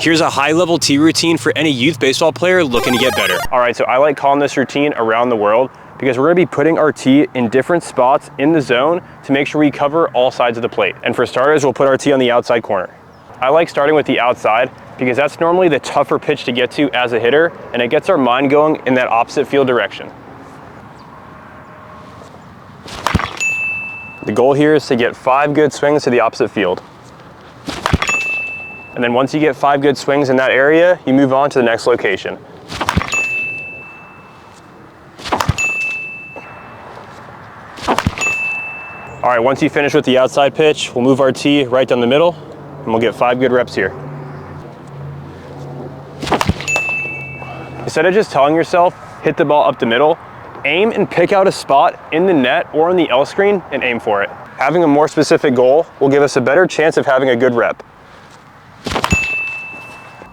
Here's a high-level tee routine for any youth baseball player looking to get better. All right, so I like calling this routine around the world because we're gonna be putting our tee in different spots in the zone to make sure we cover all sides of the plate. And for starters, we'll put our tee on the outside corner. I like starting with the outside because that's normally the tougher pitch to get to as a hitter, and it gets our mind going in that opposite field direction. The goal here is to get 5 good swings to the opposite field. And then once you get 5 good swings in that area, you move on to the next location. All right, once you finish with the outside pitch, we'll move our tee right down the middle, and we'll get 5 good reps here. Instead of just telling yourself, hit the ball up the middle, aim and pick out a spot in the net or on the L screen and aim for it. Having a more specific goal will give us a better chance of having a good rep.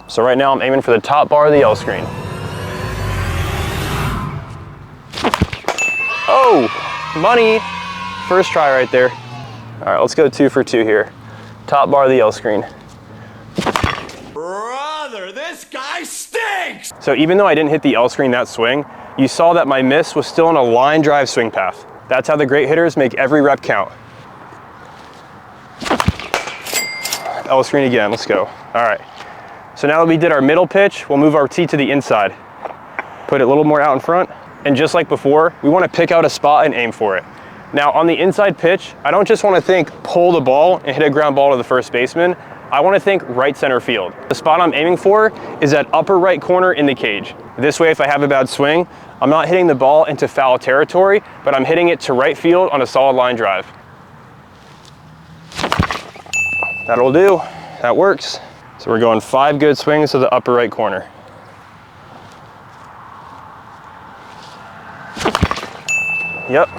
So right now I'm aiming for the top bar of the L screen. Oh, money. First try right there. All right, let's go 2 for 2 here. Top bar of the L screen. Brother, this guy stinks! So even though I didn't hit the L screen that swing, you saw that my miss was still on a line drive swing path. That's how the great hitters make every rep count. L screen again, let's go. All right. So now that we did our middle pitch, we'll move our tee to the inside. Put it a little more out in front. And just like before, we want to pick out a spot and aim for it. Now on the inside pitch, I don't just want to think pull the ball and hit a ground ball to the first baseman. I want to think right center field. The spot I'm aiming for is that upper right corner in the cage. This way, if I have a bad swing, I'm not hitting the ball into foul territory, but I'm hitting it to right field on a solid line drive. That'll do, that works. So we're going 5 good swings to the upper right corner. Yep.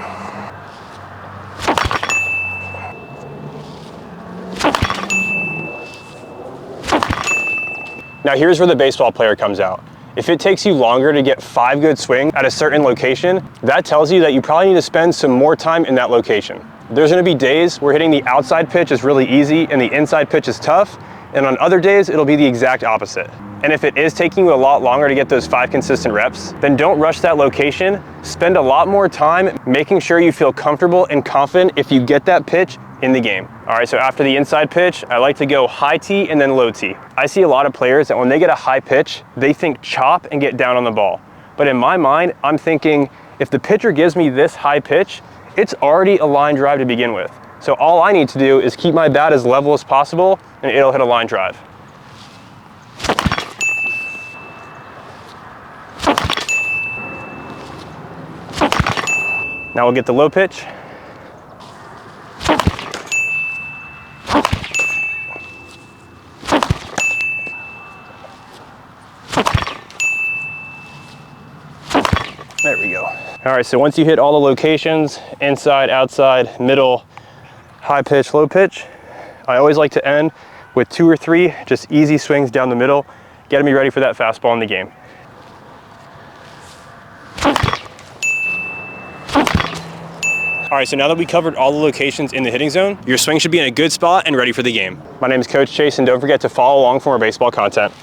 Now here's where the baseball player comes out. If it takes you longer to get 5 good swings at a certain location, that tells you that you probably need to spend some more time in that location. There's gonna be days where hitting the outside pitch is really easy and the inside pitch is tough, and on other days, it'll be the exact opposite. And if it is taking you a lot longer to get those 5 consistent reps, then don't rush that location. Spend a lot more time making sure you feel comfortable and confident if you get that pitch in the game. All right, so after the inside pitch, I like to go high tee and then low tee. I see a lot of players that when they get a high pitch, they think chop and get down on the ball. But in my mind, I'm thinking, if the pitcher gives me this high pitch, it's already a line drive to begin with. So all I need to do is keep my bat as level as possible and it'll hit a line drive. Now we'll get the low pitch. There we go. All right, so once you hit all the locations, inside, outside, middle, high pitch, low pitch, I always like to end with 2 or 3 just easy swings down the middle, getting me ready for that fastball in the game. All right, so now that we covered all the locations in the hitting zone, your swing should be in a good spot and ready for the game. My name is Coach Chase, and don't forget to follow along for more baseball content.